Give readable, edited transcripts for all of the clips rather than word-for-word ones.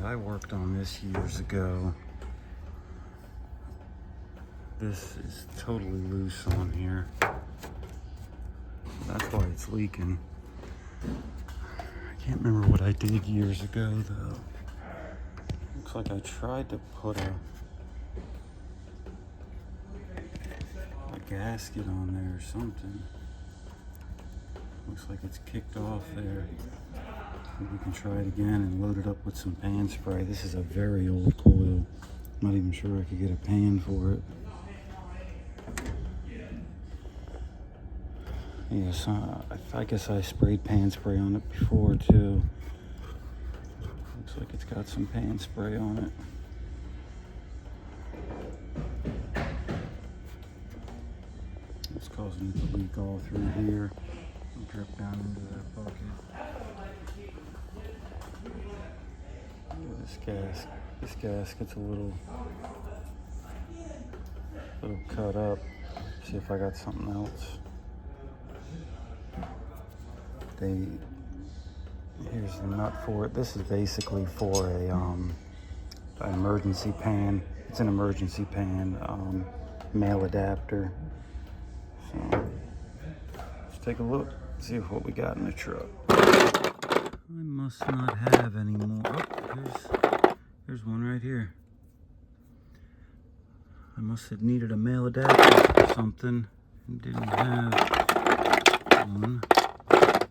I worked on this years ago. This is totally loose on here. That's why it's leaking. I can't remember what I did years ago though. Looks like I tried to put a gasket on there or something. Looks like it's kicked off there. Maybe we can try it again and load it up with some pan spray. This is a very old coil. Not even sure I could get a pan for it. Yes, I guess I sprayed pan spray on it before too. Looks like it's got some pan spray on it. It's causing it to leak all through here and drip down into that bucket. This gasket's a little cut up. See if I got something else. Here's the nut for it. This is basically for an emergency pan. It's an emergency pan male adapter. So let's take a look, see what we got in the truck. I must not have any more. Oh, there's one right here. I must have needed a male adapter or something and didn't have one.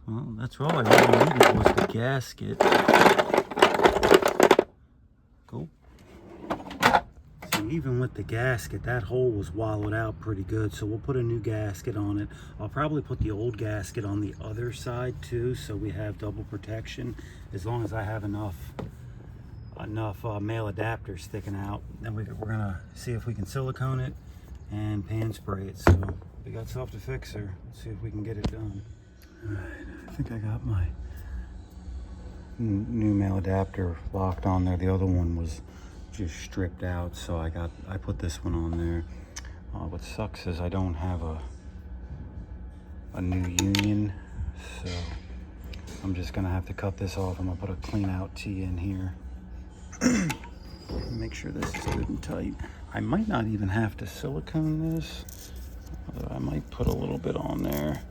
Well, that's all I really needed was the gasket. Cool. See, even with the gasket, that hole was wallowed out pretty good, so we'll put a new gasket on it. I'll probably put the old gasket on the other side too, so we have double protection, as long as I have enough male adapters sticking out. Then we're gonna see if we can silicone it and pan spray it. So we got stuff to fix her. Let's see if we can get it done. All right, I think I got my new male adapter locked on there. The other one was just stripped out, so I put this one on there. What sucks is I don't have a new union, so I'm just gonna have to cut this off. I'm gonna put a clean out tee in here. Make sure this is good and tight. I might not even have to silicone this. I might put a little bit on there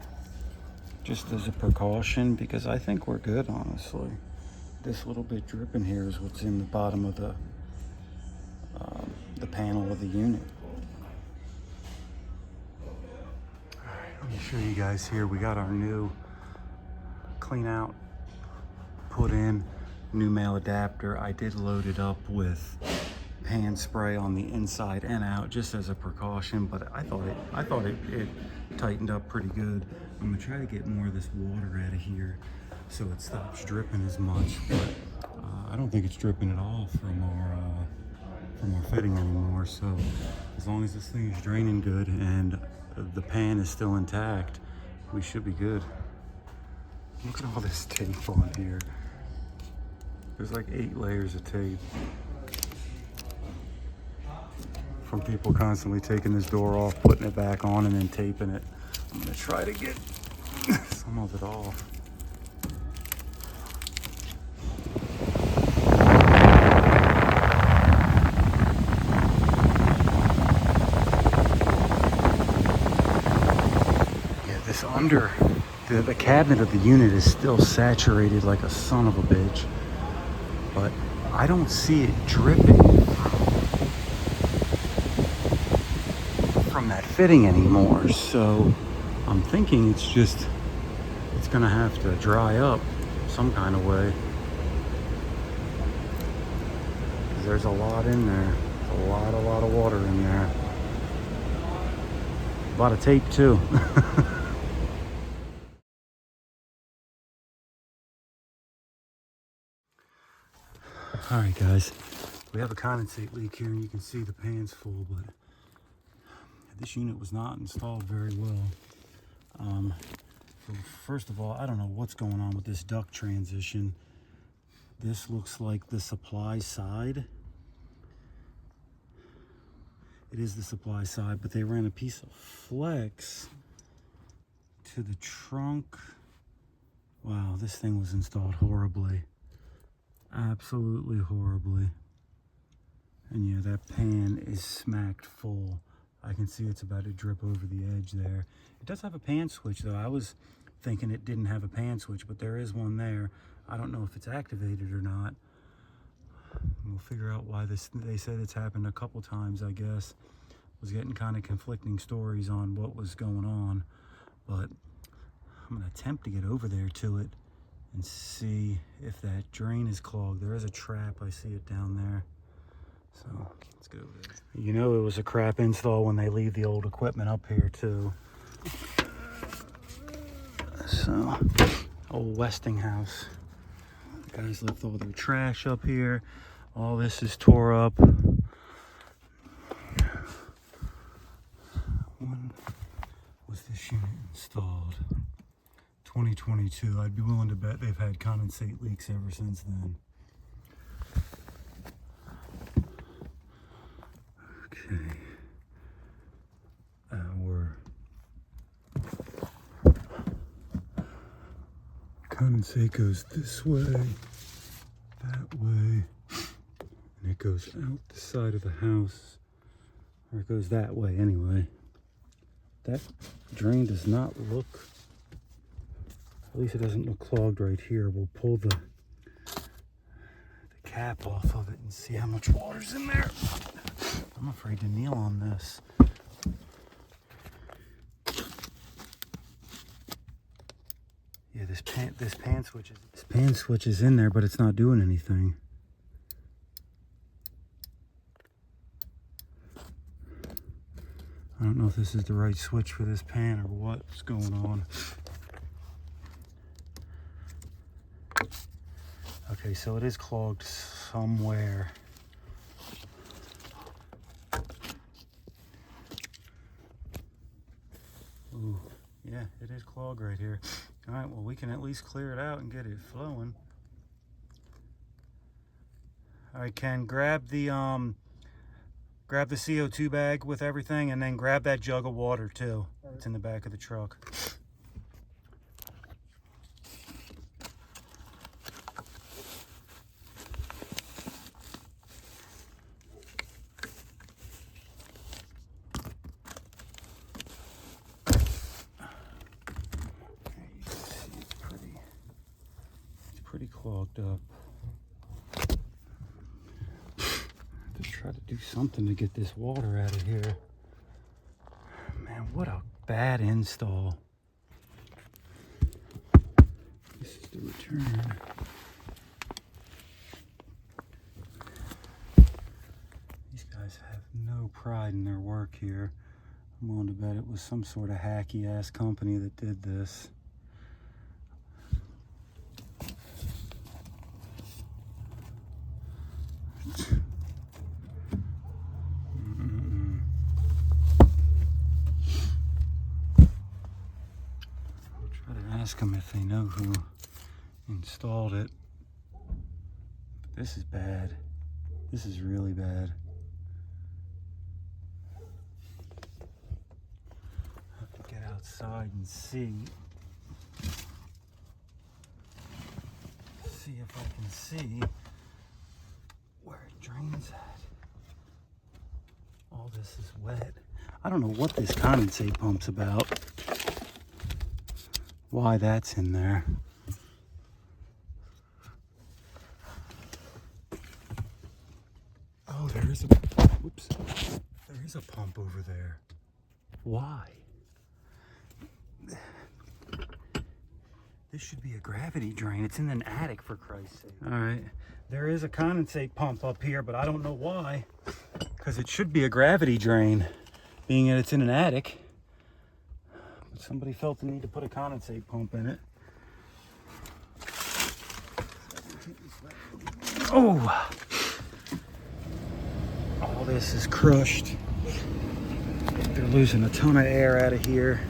just as a precaution, because I think we're good, honestly. This little bit dripping here is what's in the bottom of the panel of the unit. All right, let me show you guys here. We got our new clean out put in, new male adapter. I did load it up with pan spray on the inside and out just as a precaution, but I thought it tightened up pretty good. I'm gonna try to get more of this water out of here so it stops dripping as much, but I don't think it's dripping at all from our fitting anymore. So as long as this thing is draining good and the pan is still intact, we should be good. Look at all this tape on here. There's like 8 layers of tape from people constantly taking this door off, putting it back on, and then taping it. I'm gonna try to get some of it off. Yeah, this under, the cabinet of the unit is still saturated like a son of a bitch, but I don't see it dripping from that fitting anymore. So I'm thinking it's gonna have to dry up some kind of way, because there's a lot in there. A lot of water in there. A lot of tape too. All right, guys, we have a condensate leak here, and you can see the pan's full, but this unit was not installed very well. So first of all, I don't know what's going on with this duct transition. This looks like the supply side. It is the supply side, but they ran a piece of flex to the trunk. Wow, this thing was installed horribly. absolutely horribly. And yeah, that pan is smacked full. I can see it's about to drip over the edge there. It does have a pan switch though. I was thinking it didn't have a pan switch, but there is one there. I don't know if it's activated or not. We'll figure out why this. They said it's happened a couple times, I guess. Was getting kind of conflicting stories on what was going on, but I'm gonna attempt to get over there to it and see if that drain is clogged. There is a trap, I see it down there. So let's go over there. You know it was a crap install when they leave the old equipment up here too. So, old Westinghouse. The guys left all their trash up here. All this is tore up. When was this unit installed? 2022. I'd be willing to bet they've had condensate leaks ever since then. Okay. Our condensate goes this way, that way, and it goes out the side of the house, or it goes that way anyway. That drain does not look, at least it doesn't look clogged right here. We'll pull the cap off of it and see how much water's in there. I'm afraid to kneel on this. Yeah, this pan switch is in there, but it's not doing anything. I don't know if this is the right switch for this pan or what's going on. Okay, so it is clogged somewhere. Ooh, yeah, it is clogged right here. All right, well, we can at least clear it out and get it flowing. All right, Ken, grab the CO2 bag with everything, and then grab that jug of water too. It's in the back of the truck. Pretty clogged up. Just try to do something to get this water out of here. Man, what a bad install. This is the return. These guys have no pride in their work here. I'm willing to bet it was some sort of hacky ass company that did this. Ask them if they know who installed it. But this is bad. This is really bad. I have to get outside and see if I can see where it drains at. All this is wet. I don't know what this condensate pump's about. Why that's in there. Oh, there is a pump over there. Why? This should be a gravity drain. It's in an attic, for Christ's sake. All right, there is a condensate pump up here, but I don't know why, because it should be a gravity drain, being that it's in an attic. Somebody felt the need to put a condensate pump in it. Oh! All this is crushed. They're losing a ton of air out of here.